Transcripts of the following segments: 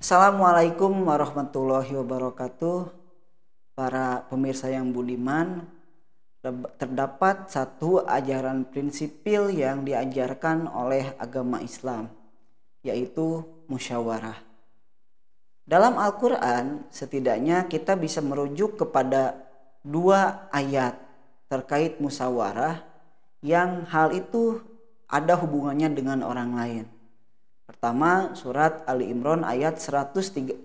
Assalamualaikum warahmatullahi wabarakatuh. Para pemirsa yang budiman, terdapat satu ajaran prinsipil yang diajarkan oleh agama Islam, yaitu musyawarah. Dalam Al-Quran, setidaknya kita bisa merujuk kepada dua ayat terkait musyawarah yang hal itu ada hubungannya dengan orang lain. Pertama, surat Ali Imran ayat 159.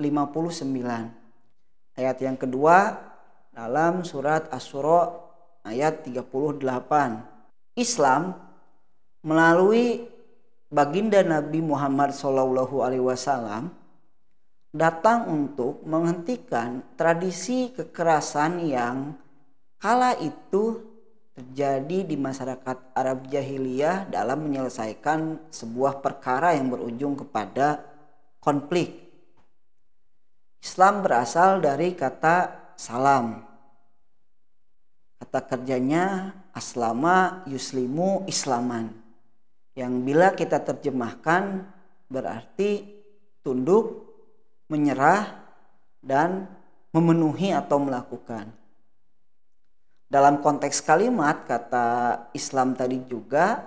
Ayat yang kedua dalam surat Asy-Syura ayat 38. Islam melalui baginda Nabi Muhammad SAW datang untuk menghentikan tradisi kekerasan yang kala itu terjadi di masyarakat Arab Jahiliyah dalam menyelesaikan sebuah perkara yang berujung kepada konflik. Islam berasal dari kata salam. Kata kerjanya aslama yuslimu islaman, yang bila kita terjemahkan berarti tunduk, menyerah, dan memenuhi atau melakukan. Dalam konteks kalimat, kata Islam tadi juga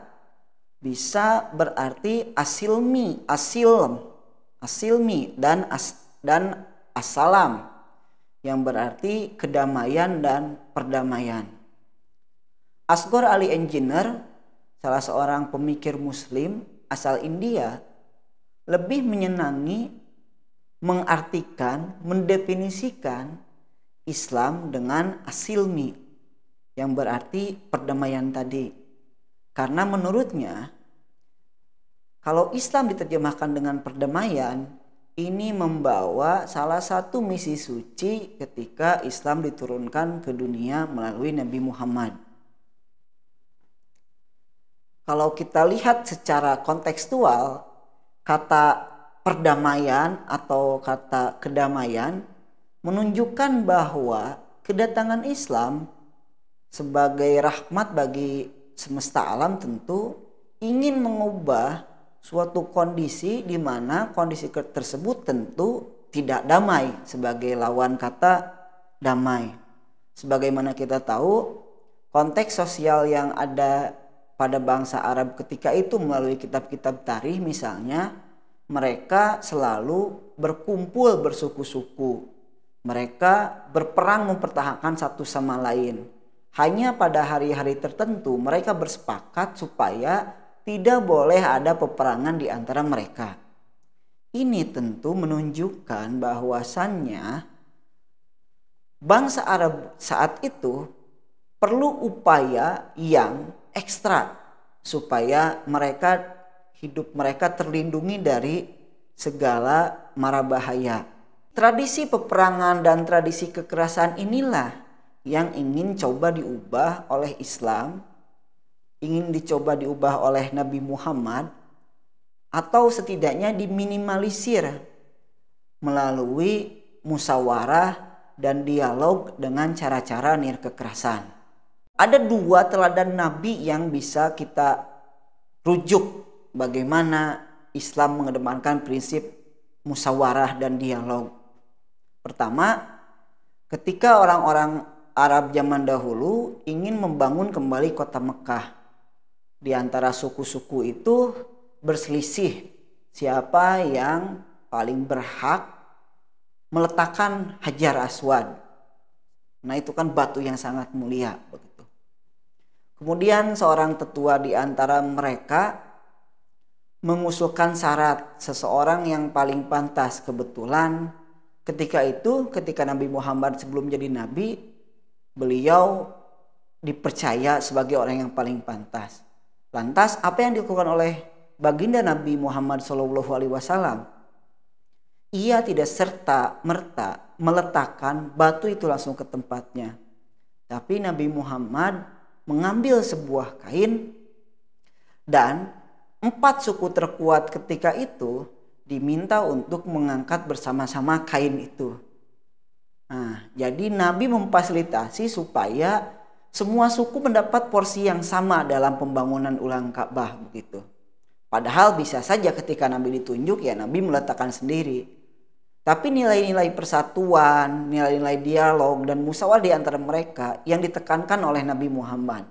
bisa berarti asilmi dan assalam, yang berarti kedamaian dan perdamaian. Asghar Ali Engineer, salah seorang pemikir muslim asal India, lebih menyenangi mengartikan, mendefinisikan Islam dengan asilmi, yang berarti perdamaian tadi. Karena menurutnya, kalau Islam diterjemahkan dengan perdamaian, ini membawa salah satu misi suci ketika Islam diturunkan ke dunia melalui Nabi Muhammad. Kalau kita lihat secara kontekstual, kata perdamaian atau kata kedamaian menunjukkan bahwa kedatangan Islam sebagai rahmat bagi semesta alam tentu ingin mengubah suatu kondisi di mana kondisi tersebut tentu tidak damai, sebagai lawan kata damai. Sebagaimana kita tahu, konteks sosial yang ada pada bangsa Arab ketika itu melalui kitab-kitab tarikh misalnya, mereka selalu berkumpul bersuku-suku. Mereka berperang mempertahankan satu sama lain. Hanya pada hari-hari tertentu mereka bersepakat supaya tidak boleh ada peperangan di antara mereka. Ini tentu menunjukkan bahwasannya bangsa Arab saat itu perlu upaya yang ekstra supaya hidup mereka terlindungi dari segala mara bahaya. Tradisi peperangan dan tradisi kekerasan inilah yang ingin coba diubah oleh Islam, ingin dicoba diubah oleh Nabi Muhammad, atau setidaknya diminimalisir melalui musyawarah dan dialog dengan cara-cara kekerasan. Ada dua teladan Nabi yang bisa kita rujuk bagaimana Islam mengedepankan prinsip musyawarah dan dialog. Pertama, ketika orang-orang Arab zaman dahulu ingin membangun kembali kota Mekah, di antara suku-suku itu berselisih siapa yang paling berhak meletakkan Hajar Aswad. Nah, itu kan batu yang sangat mulia begitu. Kemudian seorang tetua di antara mereka mengusulkan syarat seseorang yang paling pantas. Kebetulan ketika Nabi Muhammad sebelum jadi nabi, beliau dipercaya sebagai orang yang paling pantas. Lantas apa yang dilakukan oleh baginda Nabi Muhammad SAW? Ia tidak serta-merta meletakkan batu itu langsung ke tempatnya. Tapi Nabi Muhammad mengambil sebuah kain, dan 4 suku terkuat ketika itu diminta untuk mengangkat bersama-sama kain itu. Nah, jadi Nabi memfasilitasi supaya semua suku mendapat porsi yang sama dalam pembangunan ulang Ka'bah begitu. Padahal bisa saja ketika Nabi ditunjuk ya Nabi meletakkan sendiri. Tapi nilai-nilai persatuan, nilai-nilai dialog dan musyawarah di antara mereka yang ditekankan oleh Nabi Muhammad.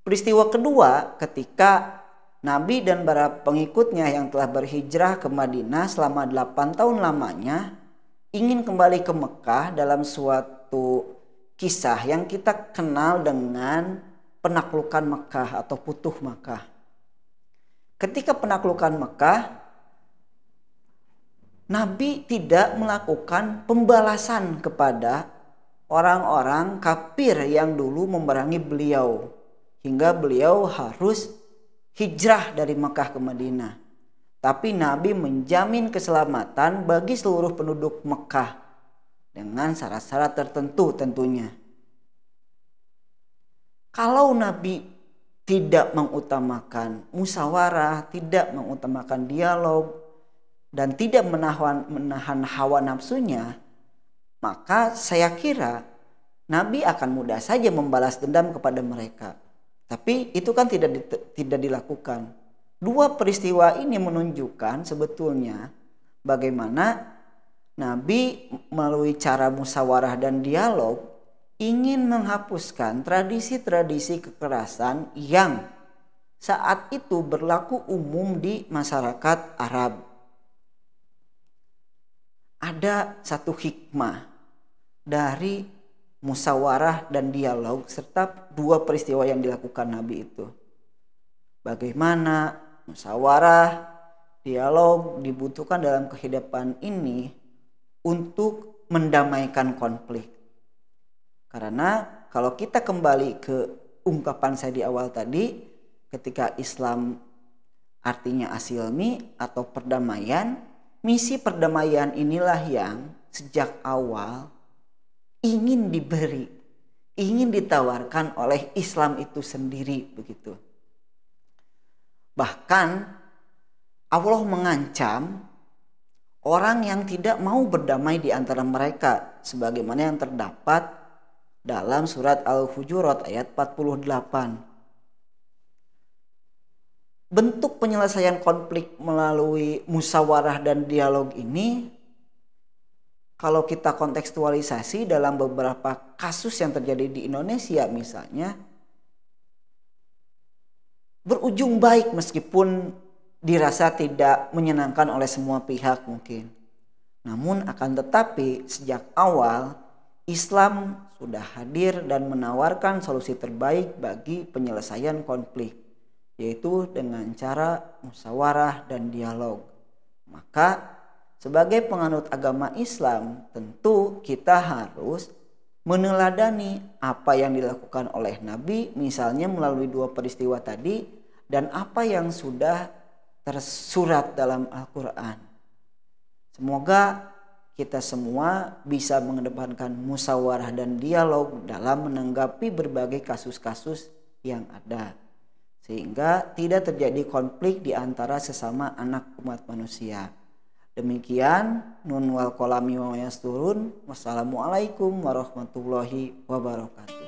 Peristiwa kedua ketika Nabi dan para pengikutnya yang telah berhijrah ke Madinah selama 8 tahun lamanya ingin kembali ke Mekah dalam suatu kisah yang kita kenal dengan penaklukan Mekah atau Futuh Mekah. Ketika penaklukan Mekah, Nabi tidak melakukan pembalasan kepada orang-orang kafir yang dulu memerangi beliau hingga beliau harus hijrah dari Mekah ke Madinah. Tapi Nabi menjamin keselamatan bagi seluruh penduduk Mekah dengan syarat-syarat tertentu tentunya. Kalau Nabi tidak mengutamakan musyawarah, tidak mengutamakan dialog, dan tidak menahan hawa nafsunya, maka saya kira Nabi akan mudah saja membalas dendam kepada mereka. Tapi itu kan tidak dilakukan. Dua peristiwa ini menunjukkan sebetulnya bagaimana Nabi melalui cara musyawarah dan dialog ingin menghapuskan tradisi-tradisi kekerasan yang saat itu berlaku umum di masyarakat Arab. Ada satu hikmah dari musyawarah dan dialog serta dua peristiwa yang dilakukan Nabi itu. Bagaimana musyawarah, dialog dibutuhkan dalam kehidupan ini untuk mendamaikan konflik. Karena kalau kita kembali ke ungkapan saya di awal tadi, ketika Islam artinya asilmi atau perdamaian, misi perdamaian inilah yang sejak awal ingin diberi, ingin ditawarkan oleh Islam itu sendiri begitu. Bahkan Allah mengancam orang yang tidak mau berdamai di antara mereka sebagaimana yang terdapat dalam surat Al-Hujurat ayat 48. Bentuk penyelesaian konflik melalui musyawarah dan dialog ini, kalau kita kontekstualisasi dalam beberapa kasus yang terjadi di Indonesia misalnya, berujung baik meskipun dirasa tidak menyenangkan oleh semua pihak mungkin. Namun akan tetapi sejak awal Islam sudah hadir dan menawarkan solusi terbaik bagi penyelesaian konflik, yaitu dengan cara musyawarah dan dialog. Maka sebagai penganut agama Islam tentu kita harus meneladani apa yang dilakukan oleh Nabi, misalnya melalui dua peristiwa tadi, dan apa yang sudah tersurat dalam Al-Quran. Semoga kita semua bisa mengedepankan musyawarah dan dialog dalam menanggapi berbagai kasus-kasus yang ada, sehingga tidak terjadi konflik di antara sesama anak umat manusia. Demikian, nun wal kolami wa yasturun. Wassalamualaikum warahmatullahi wabarakatuh.